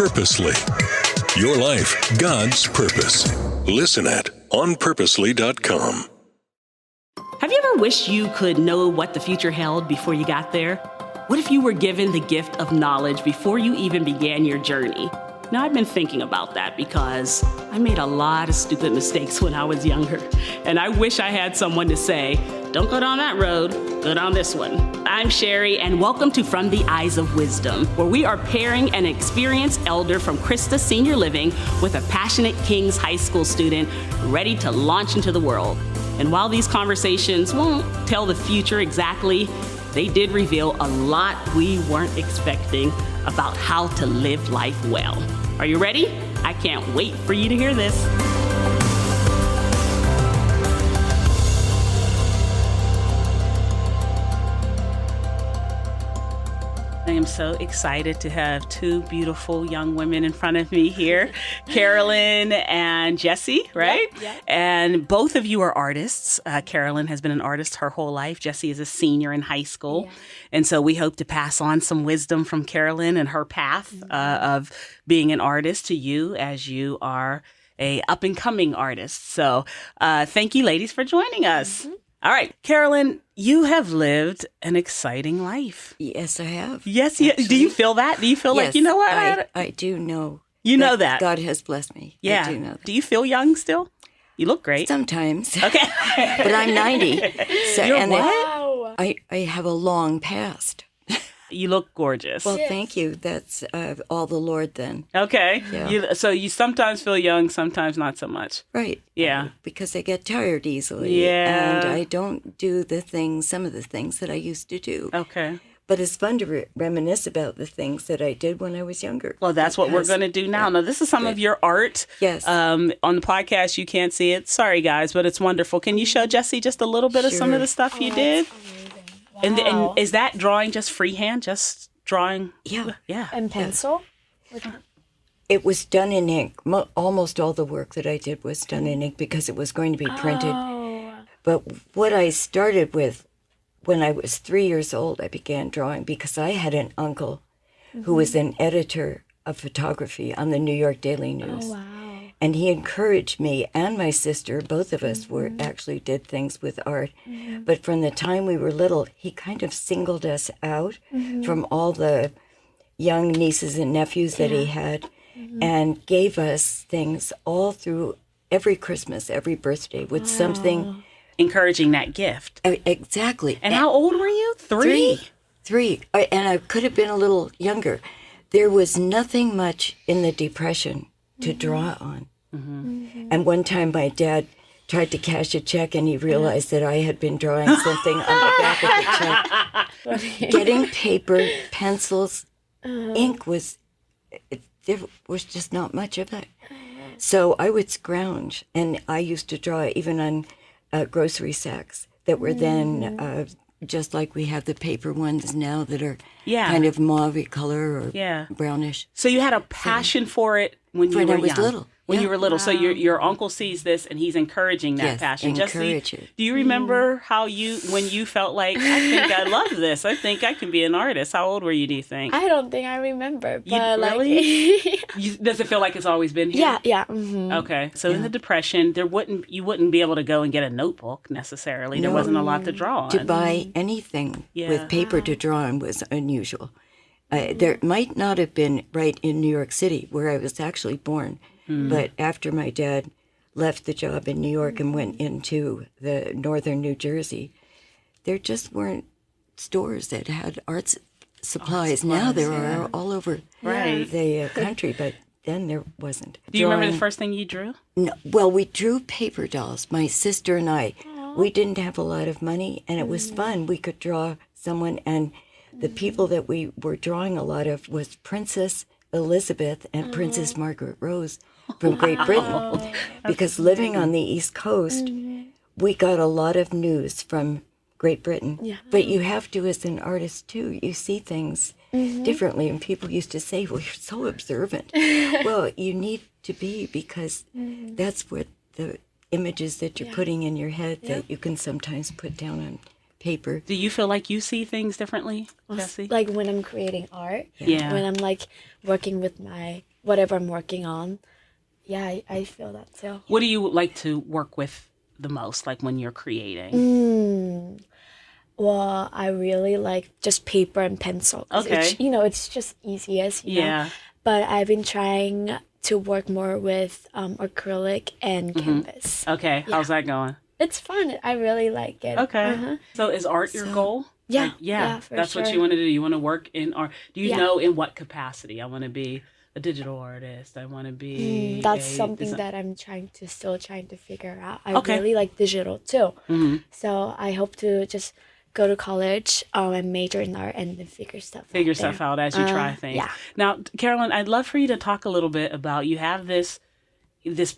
Purposely. Your life, God's purpose. Listen at onpurposely.com. Have you ever wished you could know what the future held before you got there? What if you were given the gift of knowledge before you even began your journey? Now, I've been thinking about that because I made a lot of stupid mistakes when I was younger. And I wish I had someone to say, don't go down that road, go down this one. I'm Sherry, and welcome to From the Eyes of Wisdom, where we are pairing an experienced elder from Christa Senior Living with a passionate King's High School student ready to launch into the world. And while these conversations won't tell the future exactly, they did reveal a lot we weren't expecting about how to live life well. Are you ready? I can't wait for you to hear this. I am so excited to have two beautiful young women in front of me here, Carolyn and Jessie, right? Yeah. And both of you are artists. Carolyn has been an artist her whole life. Jessie is a senior in high school. Yeah. And so we hope to pass on some wisdom from Carolyn and her path of being an artist to you as you are a up-and-coming artist. So thank you, ladies, for joining us. Mm-hmm. All right, Carolyn, you have lived an exciting life. Yes, I have. Yes, yes. Do you feel that? Do you feel yes, like, you know what? I do know. You know that. God has blessed me. Yeah. I do know that. Do you feel young still? You look great. Sometimes. Okay. But I'm 90. So, You're and what? I have a long past. You look gorgeous. Well, thank you. That's all the Lord then. Okay. Yeah. So you sometimes feel young, sometimes not so much. Right. Yeah. Because I get tired easily. Yeah. And I don't do some of the things that I used to do. Okay. But it's fun to reminisce about the things that I did when I was younger. Well, that's what we're going to do now. Now, this is some of your art. Yes. On the podcast, you can't see it. Sorry, guys, but it's wonderful. Can you show Jessie just a little bit of some of the stuff you did? Wow. And is that drawing just freehand? Just drawing? Yeah. Yeah. And pencil? It was done in ink. Almost all the work that I did was done in ink because it was going to be printed. Oh. But what I started with, when I was 3 years old, I began drawing because I had an uncle who was an editor of photography on the New York Daily News. Oh, wow. And he encouraged me and my sister, both of us actually did things with art. But from the time we were little, he kind of singled us out from all the young nieces and nephews that he had and gave us things all through every Christmas, every birthday with something. Encouraging that gift. Exactly. And how old were you? Three. And I could have been a little younger. There was nothing much in the Depression to draw on. And one time my dad tried to cash a check and he realized that I had been drawing something on the back of the check. Getting paper, pencils, ink there was just not much of it. So I would scrounge, and I used to draw even on grocery sacks that were then just like we have the paper ones now that are kind of mauve color or brownish. So you had a passion for it when you were young. Little. When you were little. Wow. So your uncle sees this and he's encouraging that passion. Encourage Jessie, it. do you remember how when you felt like, I think I love this. I think I can be an artist. How old were you, do you think? I don't think I remember, but really? Does it feel like it's always been here? Yeah. Mm-hmm. Okay. So in the Depression, you wouldn't be able to go and get a notebook necessarily. There wasn't a lot to draw on. To buy anything with paper to draw on was unusual. There might not have been right in New York City, where I was actually born. But after my dad left the job in New York and went into the northern New Jersey, there just weren't stores that had art supplies. Now there are all over the country, but then there wasn't. Do you remember the first thing you drew? No, well, we drew paper dolls, my sister and I. We didn't have a lot of money, and it was fun. We could draw someone, and the people that we were drawing a lot of was Princess Elizabeth and Princess Margaret Rose from Great Britain. Because living on the East Coast, we got a lot of news from Great Britain. Yeah. But you have to, as an artist, too. You see things differently. And people used to say, well, you're so observant. Well, you need to be, because that's what the images that you're putting in your head that you can sometimes put down on paper. Do you feel like you see things differently, Jessie? Like when I'm creating art, Yeah. when I'm like working with my whatever I'm working on, yeah, I feel that too. What do you like to work with the most, like when you're creating? Well, I really like just paper and pencil. 'Cause Okay. it's, it's just easiest, you know. Yeah. But I've been trying to work more with acrylic and canvas. Okay. How's that going? It's fun. I really like it. Okay. So is art your goal? Yeah. Like, yeah. For That's what sure. you want to do. You want to work in art. Do you Yeah. know in what capacity? I want to be a digital artist. I want to be. That's something that I'm still trying to figure out. I Okay. really like digital too. So I hope to just go to college and major in art and then figure stuff out as you try things. yeah. Now, Carolyn, I'd love for you to talk a little bit about, you have this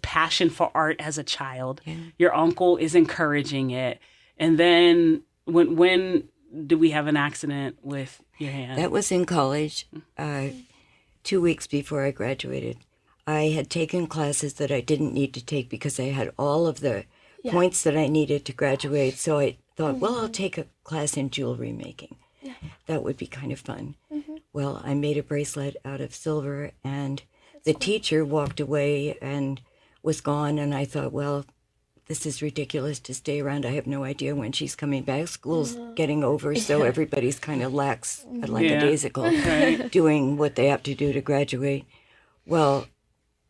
passion for art as a child. Yeah. Your uncle is encouraging it. And then when do we have an accident with your hand? That was in college, 2 weeks before I graduated. I had taken classes that I didn't need to take because I had all of the points that I needed to graduate. So I thought, well, I'll take a class in jewelry making. Yeah. That would be kind of fun. Well, I made a bracelet out of silver, and the teacher walked away and was gone. And I thought, well, this is ridiculous to stay around. I have no idea when she's coming back. School's getting over, so everybody's kind of lax, like a daisical, doing what they have to do to graduate. Well,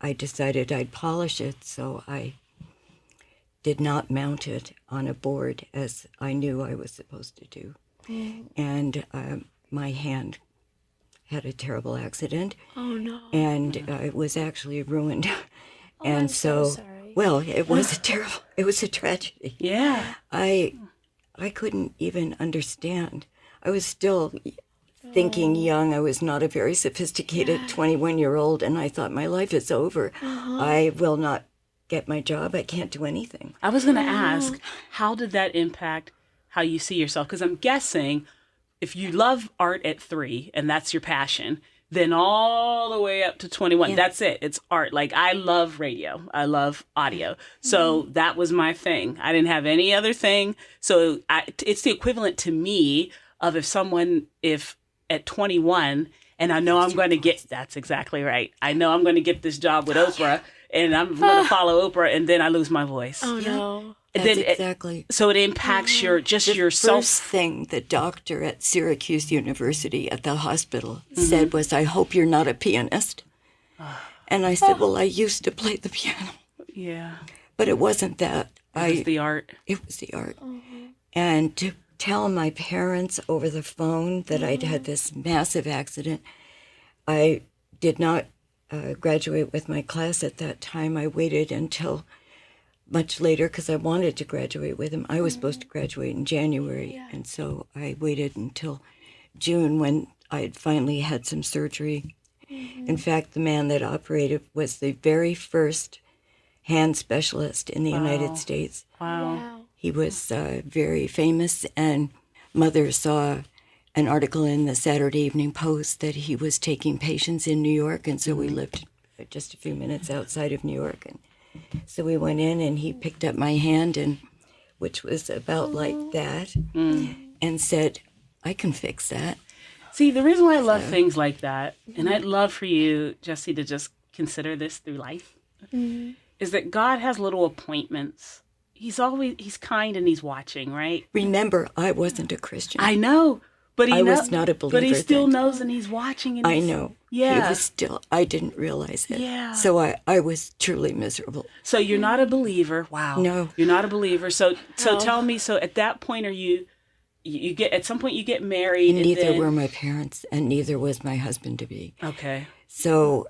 I decided I'd polish it, so I did not mount it on a board as I knew I was supposed to do. And my hand had a terrible accident. Oh no. And it was actually ruined. And I'm so sorry. Well, it was it was a tragedy. Yeah. I couldn't even understand. I was still thinking young. I was not a very sophisticated 21-year-old, and I thought my life is over. I will not get my job. I can't do anything. I was going to ask, how did that impact how you see yourself? Because I'm guessing if you love art at 3 and that's your passion, then all the way up to 21, that's it. It's art. Like, I love radio. I love audio. So that was my thing. I didn't have any other thing. So it's the equivalent to me of if at 21, and I know I'm going to get, that's exactly right. I know I'm going to get this job with Oprah, and I'm going to follow Oprah, and then I lose my voice. Oh no. That's exactly. So it impacts your First thing the doctor at Syracuse University at the hospital said was, "I hope you're not a pianist." And I said, "Well, I used to play the piano." Yeah. But it wasn't that. It was the art. It was the art. And to tell my parents over the phone that I'd had this massive accident, I did not graduate with my class at that time. I waited until much later because I wanted to graduate with him. I was supposed to graduate in January, and so I waited until June when I had finally had some surgery. In fact, the man that operated was the very first hand specialist in the United States. Wow. He was very famous, and Mother saw an article in the Saturday Evening Post that he was taking patients in New York, and so we lived just a few minutes outside of New York. And so we went in, and he picked up my hand, and which was about like that, and said, "I can fix that." See, the reason why I love things like that, and I'd love for you, Jessie, to just consider this through life, is that God has little appointments. He's kind and he's watching, right? Remember, I wasn't a Christian. I know, but I was not a believer. But he still then. knows, and he's watching. And I know. Yeah. It was still, I didn't realize it. Yeah. So I was truly miserable. So you're not a believer. Wow. No. You're not a believer. So tell me, so at that point, you get, at some point you get married. And neither then... were my parents, and neither was my husband-to-be. Okay. So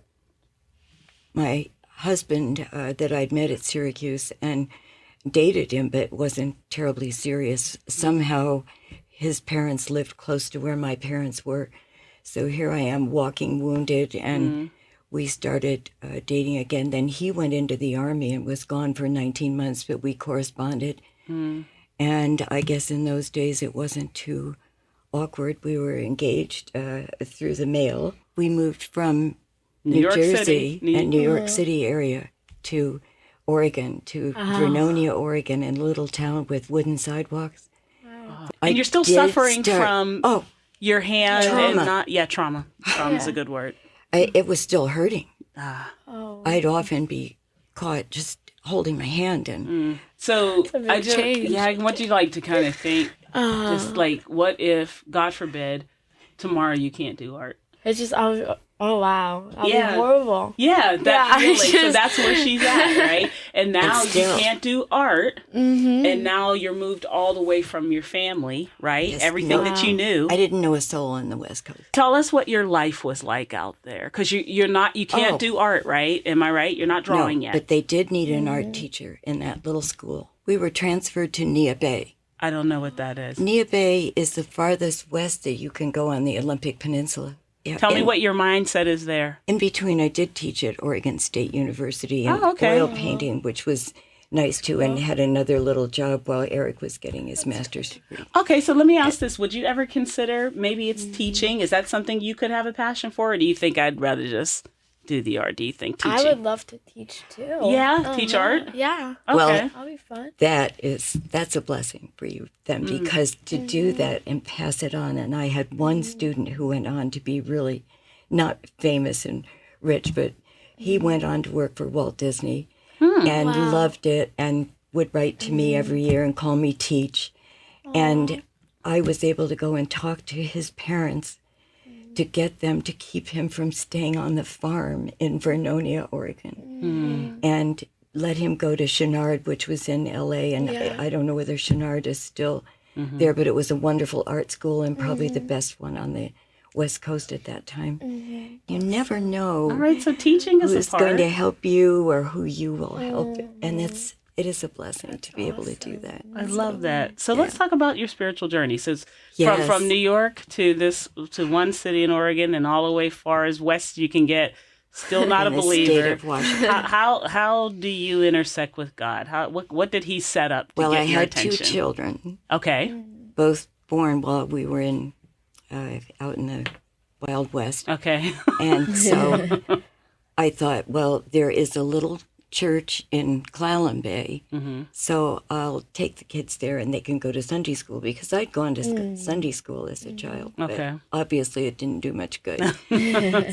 my husband that I'd met at Syracuse and dated him, but wasn't terribly serious, somehow his parents lived close to where my parents were. So here I am walking wounded, and we started dating again. Then he went into the Army and was gone for 19 months, but we corresponded. And I guess in those days it wasn't too awkward. We were engaged through the mail. We moved from New Jersey and New York City area to Oregon, to Vernonia, Oregon, in a little town with wooden sidewalks. And you're still suffering from your hand trauma. and not trauma. Trauma is a good word. It was still hurting. I'd often be caught just holding my hand and so I just change. I want you like to kind of think just like what if God forbid tomorrow you can't do art. It's just oh wow, that'd be horrible. Yeah, that feeling. So that's where she's at, right? And now you can't do art, and now you're moved all the way from your family, right? Yes, Everything that you knew. I didn't know a soul on the West Coast. Tell us what your life was like out there, because you can't do art, right? Am I right? You're not drawing yet. But they did need an art teacher in that little school. We were transferred to Nia Bay. I don't know what that is. Nia Bay is the farthest west that you can go on the Olympic Peninsula. Yeah, Tell me what your mindset is there. In between, I did teach at Oregon State University in oil painting, which was nice too, and had another little job while Eric was getting his master's degree. Okay, so let me ask this. Would you ever consider maybe it's teaching? Is that something you could have a passion for, or do you think I'd rather just do the art? Do you think teaching? I would love to teach too. Yeah, teach art? Yeah. Okay. Well, That'll be fun. That's a blessing for you then, because to do that and pass it on. And I had one student who went on to be really not famous and rich, but he went on to work for Walt Disney and loved it and would write to me every year and call me teach. And I was able to go and talk to his parents to get them to keep him from staying on the farm in Vernonia, Oregon, and let him go to Chouinard, which was in L.A., and I don't know whether Chouinard is still there, but it was a wonderful art school and probably the best one on the West Coast at that time. You never know All right, so teaching is who's a part. going to help you or who you will help, and it is a blessing to be able to do that. I love that. So let's talk about your spiritual journey. So it's Yes. from New York to one city in Oregon and all the way far as west you can get. Still not a In the state believer. of Washington. How do you intersect with God? What did He set up to Well, get I your had attention? 2 children, Okay. both born while we were out in the Wild West. Okay. And so I thought, well, there is a little church in Clallam Bay, so I'll take the kids there and they can go to Sunday school, because I'd gone to Sunday school as a child. Okay. But obviously it didn't do much good.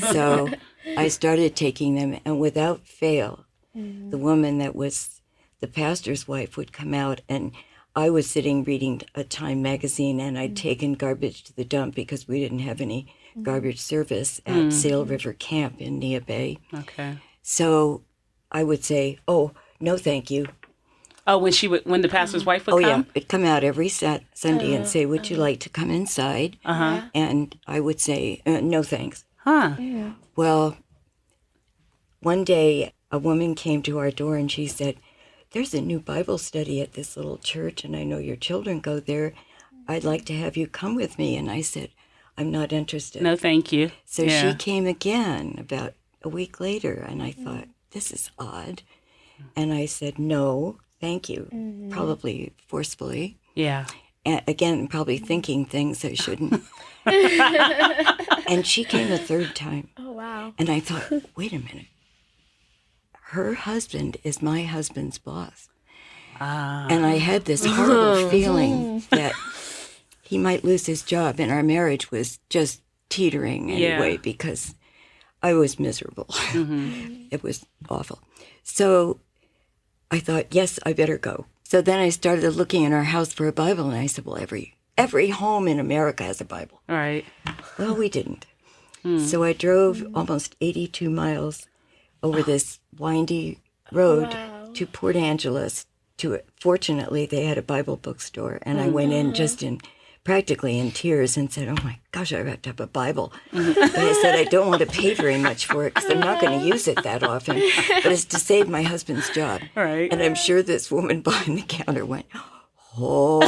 So I started taking them, and without fail, the woman that was the pastor's wife would come out, and I was sitting reading a Time magazine, and I'd taken garbage to the dump because we didn't have any garbage service at Sail River Camp in Nia Bay. Okay. So I would say, "Oh, no, thank you." Oh, when the pastor's wife would Oh, come? yeah. It'd come out every Sunday and say, "Would you like to come inside?" And I would say, "No, thanks." Huh. Well, one day a woman came to our door and she said, "There's a new Bible study at this little church, and I know your children go there. I'd like to have you come with me." And I said, "I'm not interested." No, thank you. So she came again about a week later, and I thought, this is odd. And I said, "No, thank you," probably forcefully. Yeah. And again, probably thinking things I shouldn't. And she came a 3rd time. Oh wow. And I thought, wait a minute. Her husband is my husband's boss. And I had this horrible feeling that he might lose his job, and our marriage was just teetering anyway because I was miserable. It was awful. So I thought, yes, I better go. So then I started looking in our house for a Bible, and I said, well, every home in America has a Bible. All right. Well, we didn't. So I drove almost 82 miles over this windy road to Port Angeles. Fortunately, they had a Bible bookstore, and I went in just practically in tears and said, "Oh my gosh, I have to have a Bible." But I said, I don't want to pay very much for it because I'm not going to use it that often, but it's to save my husband's job. Right. And I'm sure this woman behind the counter went, "Oh,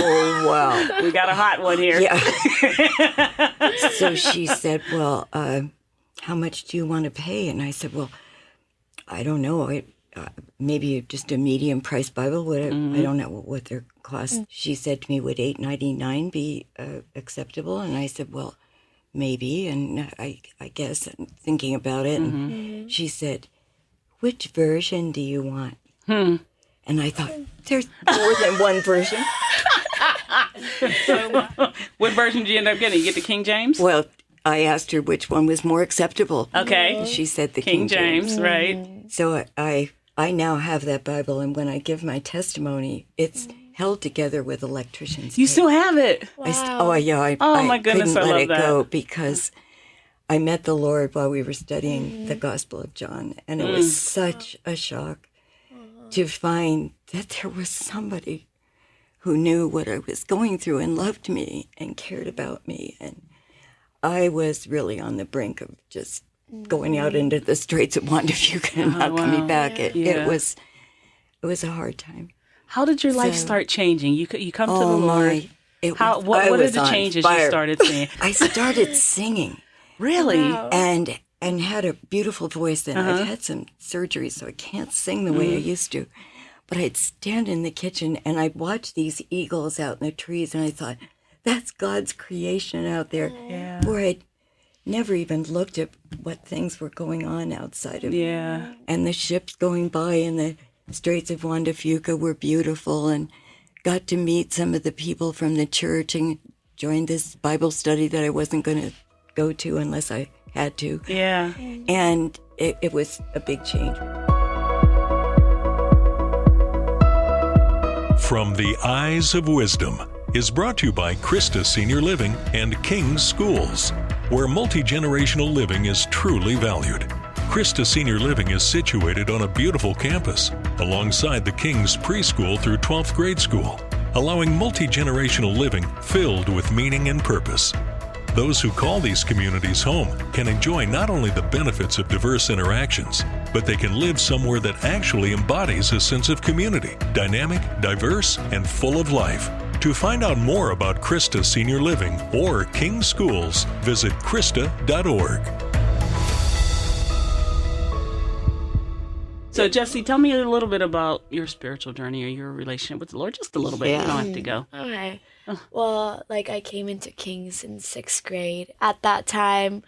wow. We got a hot one here. Yeah." So she said, "Well, how much do you want to pay?" And I said, "Well, I don't know. Maybe just a medium price Bible. I don't know what their cost." She said to me, "Would $8.99 be acceptable?" And I said, "Well, maybe." And I guess, and thinking about it, and she said, "Which version do you want?" And I thought, there's more than one version. What version did you end up getting? You get the King James? Well, I asked her which one was more acceptable. Okay. She said the King James. Right. So I now have that Bible, and when I give my testimony, it's held together with electrician's You tape. still have it? Wow. My goodness, couldn't I let love it that. go because I met the Lord while we were studying the Gospel of John, and it was such a shock to find that there was somebody who knew what I was going through and loved me and cared about me. And I was really on the brink of just going out into the streets of Wanda Fuca and not coming back. It was a hard time. How did your life start changing? You come to the Lord. What are the changes you started seeing? I started singing. Really? Wow. And had a beautiful voice then. I've had some surgery, so I can't sing the way I used to. But I'd stand in the kitchen and I'd watch these eagles out in the trees, and I thought, that's God's creation out there. Yeah. Where I'd never even looked at what things were going on outside of me. Yeah. And the ships going by in the Straits of Wanda Fuca were beautiful, and got to meet some of the people from the church and joined this Bible study that I wasn't going to go to unless I had to. Yeah. And it was a big change. From the Eyes of Wisdom is brought to you by Christa Senior Living and King's Schools, where multi-generational living is truly valued. Christa Senior Living is situated on a beautiful campus alongside the King's preschool through 12th grade school, allowing multi-generational living filled with meaning and purpose. Those who call these communities home can enjoy not only the benefits of diverse interactions, but they can live somewhere that actually embodies a sense of community, dynamic, diverse, and full of life. To find out more about Christa Senior Living or King's Schools, visit Christa.org. So, Jessie, tell me a little bit about your spiritual journey or your relationship with the Lord. Just a little bit. Yeah. You don't have to go. Okay. Well, I came into King's in 6th grade. At that time,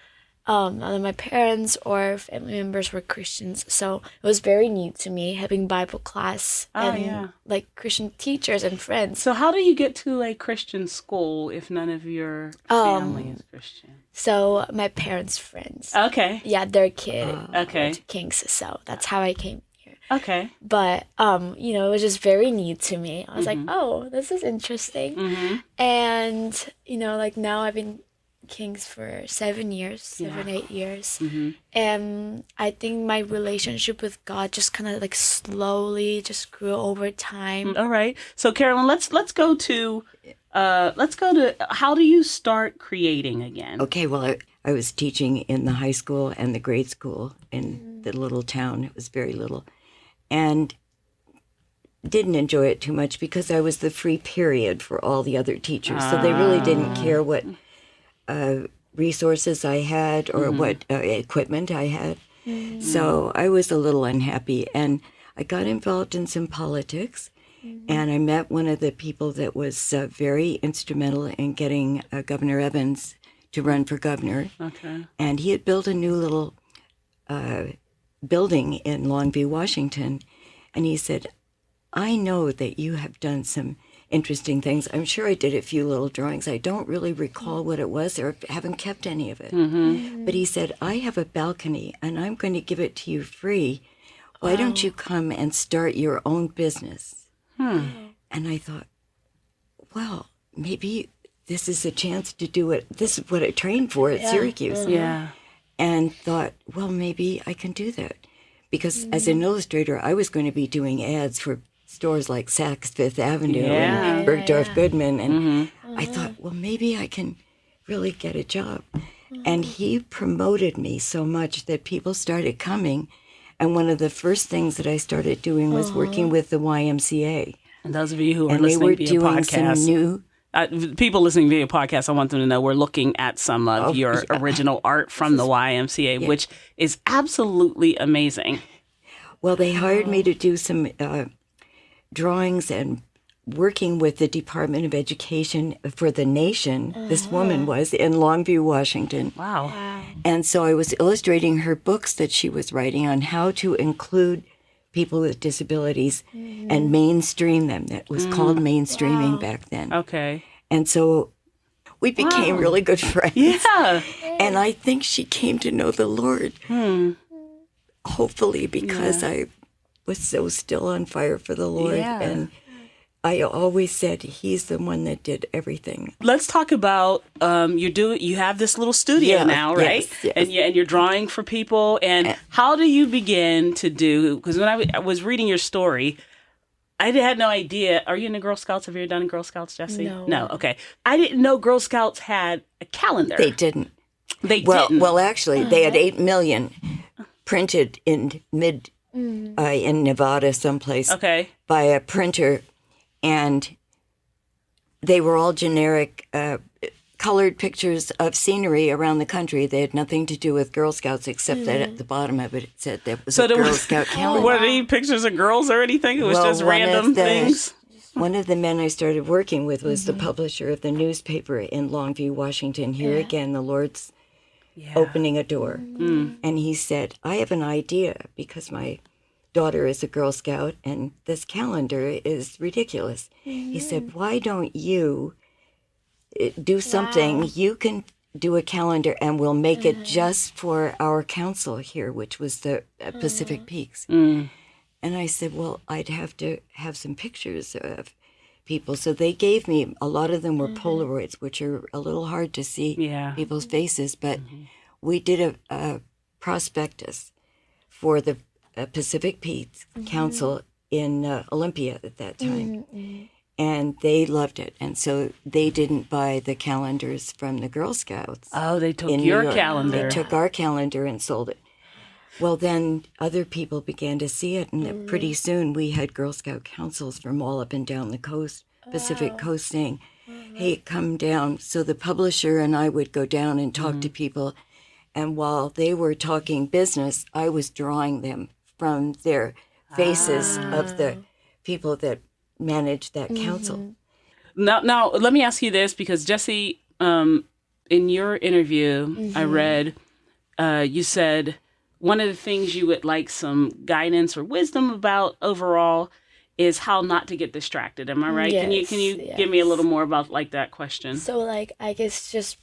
none of my parents or family members were Christians, so it was very new to me having Bible class and Christian teachers and friends. So how do you get to a Christian school if none of your family is Christian? So my parents' friends. Okay. Yeah, their kid Okay. went to King's, so that's how I came here. Okay. But it was just very new to me. I was like, oh, this is interesting. Mm-hmm. And now I've been King's for 7 years, 8 years. Mm-hmm. And I think my relationship with God just kind of slowly just grew over time. All right. So Carolyn, let's go to how do you start creating again? Okay, well, I was teaching in the high school and the grade school in the little town. It was very little. And didn't enjoy it too much because I was the free period for all the other teachers. So they really didn't care what resources I had or what equipment I had. So I was a little unhappy. And I got involved in some politics. And I met one of the people that was very instrumental in getting Governor Evans to run for governor. Okay. And he had built a new little building in Longview, Washington. And he said, I know that you have done some interesting things. I'm sure I did a few little drawings. I don't really recall what it was or haven't kept any of it. Mm-hmm. But he said, I have a balcony and I'm going to give it to you free. Why don't you come and start your own business? And I thought, well, maybe this is a chance to do it. This is what I trained for at Syracuse. Yeah. And thought, well, maybe I can do that. Because as an illustrator, I was going to be doing ads for stores like Saks Fifth Avenue and Bergdorf Goodman. And I thought, well, maybe I can really get a job. And he promoted me so much that people started coming. And one of the first things that I started doing was working with the YMCA. And those of you who are and they listening were via doing podcast, some new... people listening via podcast, I want them to know we're looking at some of your original art from the YMCA, which is absolutely amazing. Well, they hired me to do some drawings and working with the Department of Education for the nation. This woman was in Longview, Washington. Wow. And so I was illustrating her books that she was writing on how to include people with disabilities and mainstream them. That was called mainstreaming back then. Okay. And so we became really good friends. Yeah. And I think she came to know the Lord, hopefully, because I was so still on fire for the Lord. Yeah. And I always said he's the one that did everything. Let's talk about you have this little studio now, right? Yes. And you're drawing for people. And how do you begin to do? Because when I was reading your story, I had no idea. Are you in the Girl Scouts? Have you ever done Girl Scouts, Jessie? No. Okay. I didn't know Girl Scouts had a calendar. They didn't. They didn't. Well, actually, they had 8 million printed in in Nevada someplace Okay. by a printer, and they were all generic colored pictures of scenery around the country. They had nothing to do with Girl Scouts, except that at the bottom of it said there was a Girl Scout calendar. Were there any pictures of girls or anything? It was just random things? One of the men I started working with was the publisher of the newspaper in Longview, Washington. Here again, the Lord's opening a door. And he said, I have an idea because my daughter is a Girl Scout and this calendar is ridiculous. He said, why don't you do something? Wow. You can do a calendar and we'll make it just for our council here, which was the Pacific Peaks. And I said, well, I'd have to have some pictures of people. So they gave me, a lot of them were Polaroids, which are a little hard to see people's faces, but we did a prospectus for the Pacific Peaks Council in Olympia at that time. And they loved it. And so they didn't buy the calendars from the Girl Scouts. Oh, they took in New your York. calendar. They took our calendar and sold it. Well, then other people began to see it, and pretty soon we had Girl Scout councils from all up and down the coast, Pacific coast, saying, hey, come down. So the publisher and I would go down and talk to people. And while they were talking business, I was drawing them from their faces of the people that managed that council. Now, let me ask you this, because Jessie, in your interview, I read, you said one of the things you would like some guidance or wisdom about overall is how not to get distracted. Am I right? Yes, Can you give me a little more about that question? So like I guess just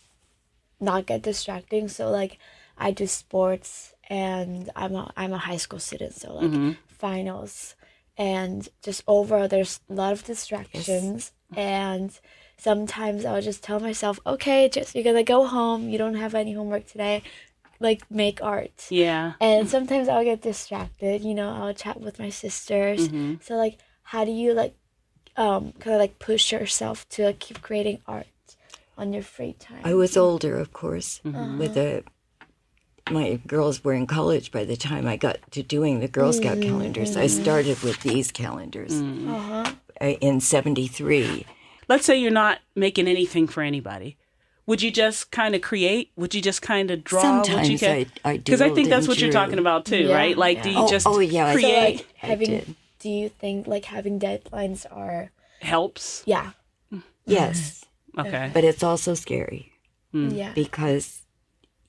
not get distracting. So like I do sports and I'm a high school student, so like finals and just overall there's a lot of distractions and sometimes I'll just tell myself, okay, just you're gonna go home, you don't have any homework today, like make art. Yeah. And sometimes I'll get distracted, I'll chat with my sisters. So like how do you like kind of like push yourself to like keep creating art on your free time? I was older, of course, with my girls were in college by the time I got to doing the Girl Scout calendars. I started with these calendars in 73. Let's say you're not making anything for anybody. Would you just kind of create? Would you just kind of draw? Sometimes I do. Because I think that's what you're talking about too, right? Like, do you just create? So like do you think like having deadlines helps? Yeah. Yes. Okay. But it's also scary Yeah. because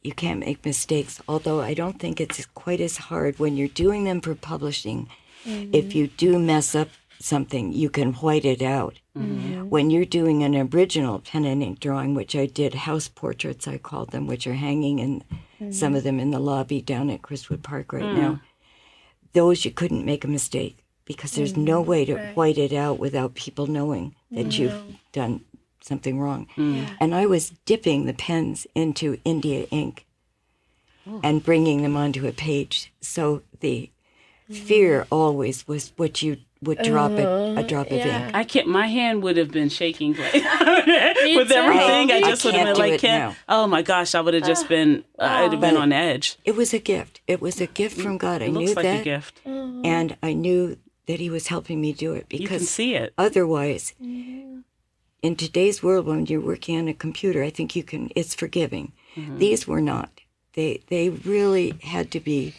you can't make mistakes, although I don't think it's quite as hard when you're doing them for publishing. If you do mess up something, you can white it out. When you're doing an original pen and ink drawing, which I did, house portraits I called them, which are hanging in some of them in the lobby down at Crestwood Park right now, those you couldn't make a mistake because there's no way to white it out without people knowing that you've done something wrong. And I was dipping the pens into India ink and bringing them onto a page. So the fear always was what you would drop a drop of ink. My hand would have been shaking with everything. I just would have been like, oh my gosh, I would have just been, I'd have been on edge. It was a gift. It was a gift from God. I knew Looks like that. a gift. And I knew that he was helping me do it because You can see it. Otherwise, in today's world, when you're working on a computer, I think it's forgiving. These were not. They really had to be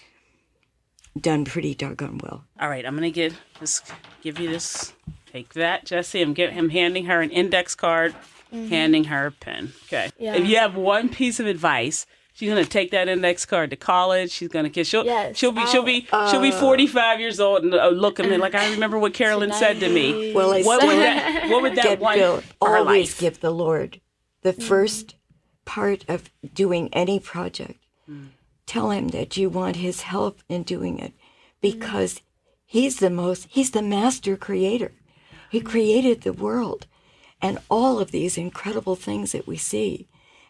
done pretty doggone well. All right, I'm going to give you this. Take that, Jessie. I'm handing her an index card, handing her a pen. Okay. Yeah. If you have one piece of advice She's gonna take that index card to college. She's gonna kiss. She'll be 45 years old and look at me like I remember what Carolyn said to me. Well, what would that one for her always life? give the Lord the first part of doing any project. Tell him that you want his help in doing it, because he's the master creator. He created the world and all of these incredible things that we see,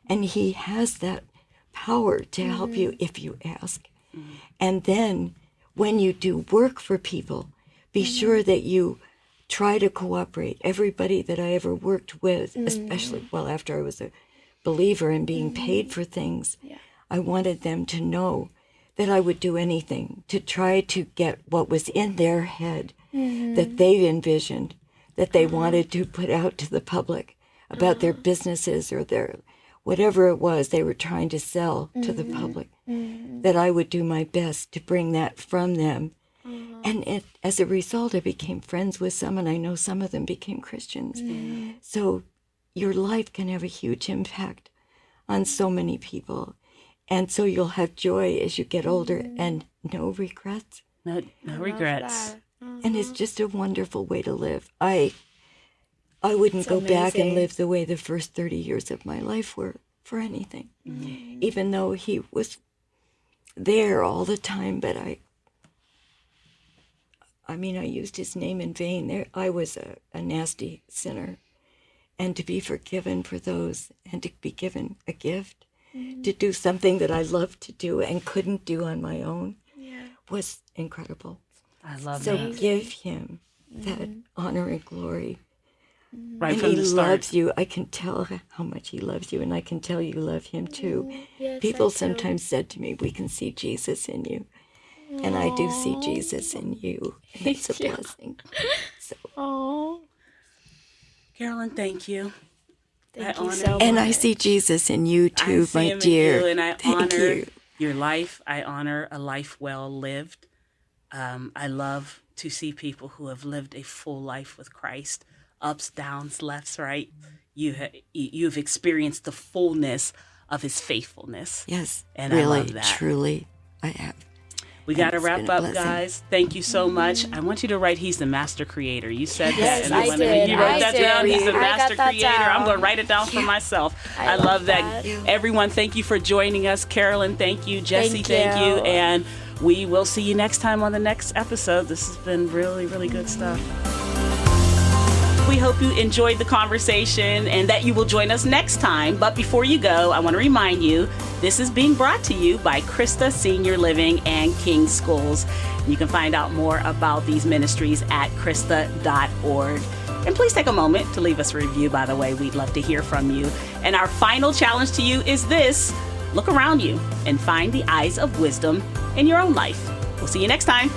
and he has that power to help you if you ask. And then when you do work for people, be sure that you try to cooperate. Everybody that I ever worked with, especially after I was a believer in being paid for things, I wanted them to know that I would do anything to try to get what was in their head that they envisioned, that they wanted to put out to the public about their businesses or their whatever it was they were trying to sell to the public, that I would do my best to bring that from them. And as a result, I became friends with some, and I know some of them became Christians. So your life can have a huge impact on so many people. And so you'll have joy as you get older and no regrets. No regrets. And it's just a wonderful way to live. I wouldn't go back and live the way the first 30 years of my life were for anything. Even though he was there all the time, but I used his name in vain. I was a nasty sinner. And to be forgiven for those and to be given a gift, to do something that I loved to do and couldn't do on my own was incredible. I love so that. So give him that honor and glory. Right and from the start. He loves you. I can tell how much he loves you, and I can tell you love him too. Yes, People sometimes said to me, we can see Jesus in you. And I do see Jesus in you. And it's a blessing. So. Carolyn, thank you. Thank you so much. And I see Jesus in you too, my dear. And I Thank honor you. your life. I honor a life well lived. I love to see people who have lived a full life with Christ, ups, downs, lefts, right. You've experienced the fullness of his faithfulness. Yes, and really, I love that. Truly, I have. We got to wrap up, guys. Thank you so much. I want you to write, he's the master creator. You said that. And I did. You wrote that down. He's the master creator. Down. I'm going to write it down for myself. I love that. Everyone, thank you for joining us. Carolyn, thank you. Jessie, thank you. And we will see you next time on the next episode. This has been really, really good stuff. We hope you enjoyed the conversation and that you will join us next time. But before you go, I want to remind you, this is being brought to you by Christa Senior Living and King Schools. You can find out more about these ministries at Christa.org. And please take a moment to leave us a review, by the way. We'd love to hear from you. And our final challenge to you is this: look around you and find the eyes of wisdom in your own life. We'll see you next time.